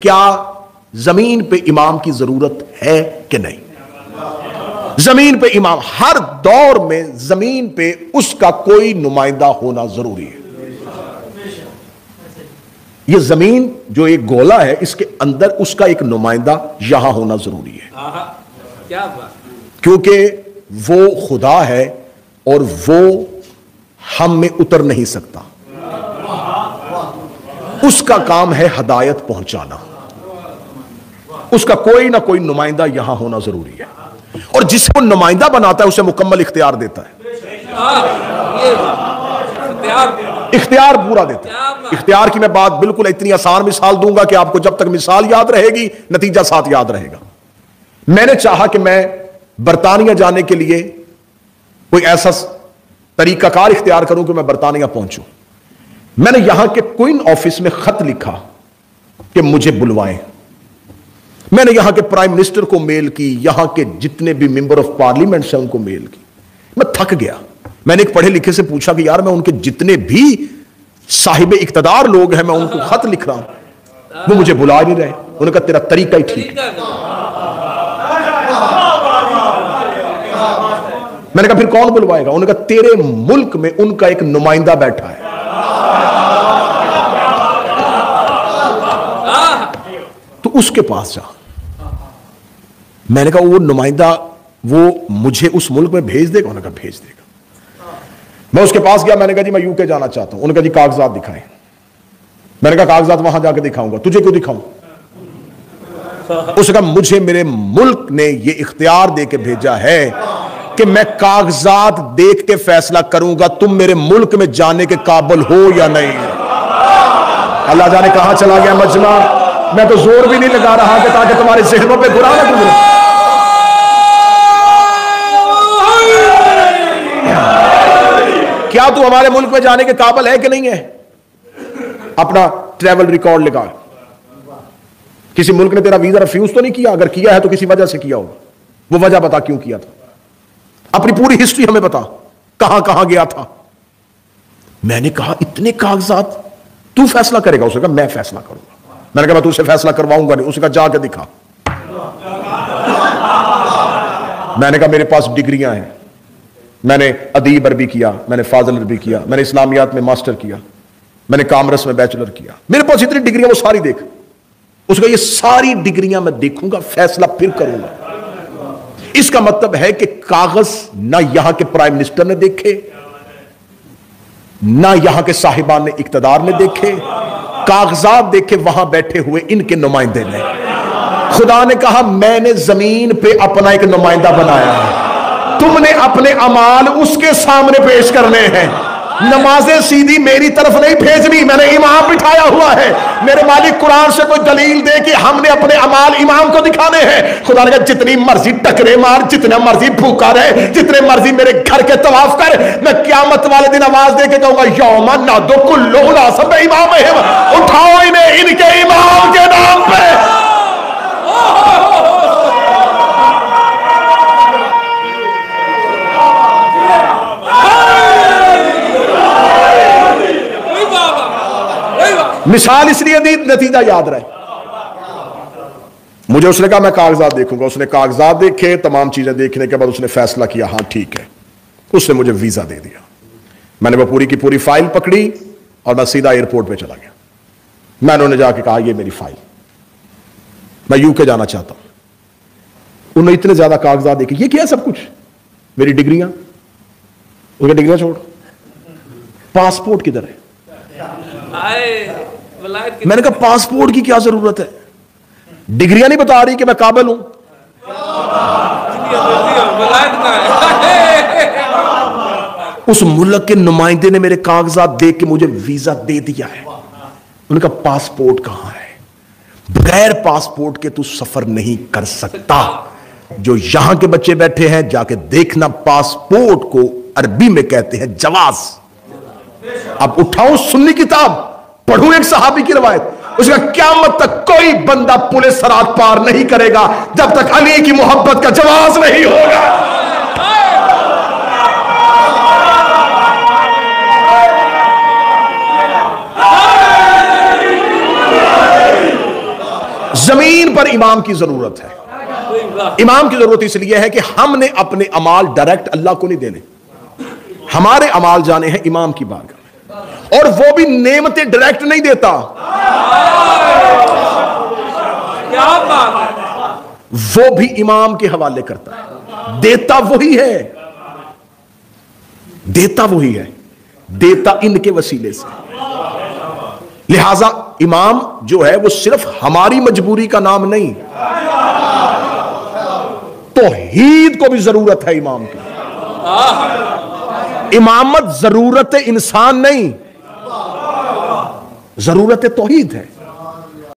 क्या जमीन पे इमाम की जरूरत है कि नहीं? जमीन पे इमाम, हर दौर में जमीन पे उसका कोई नुमाइंदा होना जरूरी है। यह जमीन जो एक गोला है, इसके अंदर उसका एक नुमाइंदा यहां होना जरूरी है। क्या बात? क्योंकि वो खुदा है और वो हम में उतर नहीं सकता। उसका काम है हदायत पहुंचाना। उसका कोई ना कोई नुमाइंदा यहां होना जरूरी है, और जिसको नुमाइंदा बनाता है उसे मुकम्मल इख्तियार देता है। इख्तियार पूरा देता है। इख्तियार की मैं बात बिल्कुल इतनी आसान मिसाल दूंगा कि आपको जब तक मिसाल याद रहेगी नतीजा साथ याद रहेगा। मैंने चाहा कि मैं बरतानिया जाने के लिए कोई ऐसा तरीकाकार इख्तियार करूं कि मैं बरतानिया पहुंचूं। मैंने यहां के क्वीन ऑफिस में खत लिखा कि मुझे बुलवाएं। मैंने यहां के प्राइम मिनिस्टर को मेल की, यहां के जितने भी मेंबर ऑफ पार्लियामेंट हैं उनको मेल की। मैं थक गया। मैंने एक पढ़े लिखे से पूछा कि यार मैं उनके जितने भी साहिब इक्तदार लोग हैं मैं उनको खत लिख रहा हूं, वो मुझे बुला नहीं रहे। उन्होंने कहा तेरा तरीका ही ठीक है। मैंने कहा फिर कौन बुलवाएगा? उन्होंने कहा तेरे मुल्क में उनका एक नुमाइंदा बैठा है, तो उसके पास जा। मैंने कहा वो नुमाइंदा वो मुझे उस मुल्क में भेज देगा? उन्होंने कहा भेज देगा। मैं उसके पास गया। मैंने कहा जी मैं यूके जाना चाहता हूं। उन्होंने कहा जी कागजात दिखाएं। मैंने कहा कागजात वहां जाकर दिखाऊंगा। तुझे क्यों दिखाऊं? उसने कहा मुझे मेरे मुल्क ने यह इख्तियार दे के भेजा है कि मैं कागजात देख के फैसला करूंगा तुम मेरे मुल्क में जाने के काबिल हो या नहीं। अल्लाह जाने कहां चला गया मजमा। मैं तो जोर भी नहीं लगा रहा कि ताकि तुम्हारे ज़हनों पे बुरा ना गुजरे। क्या तू हमारे मुल्क में जाने के काबिल है कि नहीं है? अपना ट्रैवल रिकॉर्ड लगा। किसी मुल्क ने तेरा वीजा रिफ्यूज तो नहीं किया? अगर किया है तो किसी वजह से किया होगा। वो वजह बता क्यों किया था। अपनी पूरी हिस्ट्री हमें बता, कहां कहां गया था। मैंने कहा इतने कागजात तू फैसला करेगा? उसने कहा मैं फैसला करूंगा। मैंने कहा मैं तुझसे फैसला करवाऊंगा नहीं। उसने कहा जाके दिखा। मैंने कहा मेरे पास डिग्रियां हैं। मैंने अदीब अरबी किया, मैंने फाजिल अरबी किया, मैंने इस्लामियात में मास्टर किया, मैंने कामर्स में बैचलर किया। मेरे पास इतनी डिग्रियां, वो सारी देख। उसका ये सारी डिग्रियां मैं देखूंगा, फैसला फिर करूंगा। इसका मतलब है कि कागज ना यहां के प्राइम मिनिस्टर ने देखे, ना यहां के साहिबान इक्तदार ने देखे, कागजात देखे वहां बैठे हुए इनके नुमाइंदे ने। खुदा ने कहा मैंने जमीन पे अपना एक नुमाइंदा बनाया है, तुमने अपने अमाल उसके सामने पेश करने हैं। नमाजें सीधी मेरी तरफ नहीं भेजनी, मैंने इमाम बिठाया हुआ है। मेरे मालिक कुरान से कोई दलील दे कि हमने अपने अमाल इमाम को दिखाने हैं। खुदा ने कहा जितनी मर्जी टकरे मार, जितना मर्जी भूखा रहे, जितने मर्जी मेरे घर के तवाफ कर, मैं क़यामत वाले दिन आवाज दे के कहूंगा यौमा नादो कुल्लु सब इमाम है। उठाओ इन्हें इनके इमाम के नाम पे। मिसाल इसलिए दी नतीजा याद रहे। मुझे उसने कहा मैं कागजात देखूंगा। उसने कागजात देखे, तमाम चीजें देखने के बाद उसने फैसला किया हाँ ठीक है। उसने मुझे वीजा दे दिया। मैंने वो पूरी की पूरी फाइल पकड़ी और मैं सीधा एयरपोर्ट पे चला गया। मैंने उन्हें जाके कहा ये मेरी फाइल, मैं यूके जाना चाहता हूं। उन्होंने इतने ज्यादा कागजात देखे। ये क्या है? सब कुछ मेरी डिग्रियां। उनकी डिग्रियां छोड़, पासपोर्ट किधर है? मैंने कहा पासपोर्ट की क्या जरूरत है? डिग्रियां नहीं बता रही कि मैं काबिल हूं। उस मुल्क के नुमाइंदे ने मेरे कागजात देख के मुझे वीजा दे दिया है। उनका पासपोर्ट कहां है? बगैर पासपोर्ट के तू सफर नहीं कर सकता। जो यहां के बच्चे बैठे हैं जाके देखना, पासपोर्ट को अरबी में कहते हैं जवाज। अब उठाओ सुन्नी किताब, पढ़ूं एक सहाबी की रवायत। उसका क़यामत तक कोई बंदा पुलिस सरात पार नहीं करेगा जब तक अली की मोहब्बत का जवाज नहीं होगा। जमीन पर इमाम की जरूरत है। इमाम की जरूरत इसलिए है कि हमने अपने अमाल डायरेक्ट अल्लाह को नहीं देने, हमारे अमाल जाने हैं इमाम की बारगाह में, और वो भी नेमतें डायरेक्ट नहीं देता, क्या बात है, वो भी इमाम के हवाले करता है। देता वही है, देता वही है, देता इनके वसीले से। लिहाजा इमाम जो है वो सिर्फ हमारी मजबूरी का नाम नहीं, तौहीद को भी जरूरत है इमाम की। इमामत जरूरत इंसान नहीं, जरूरत तौहीद है।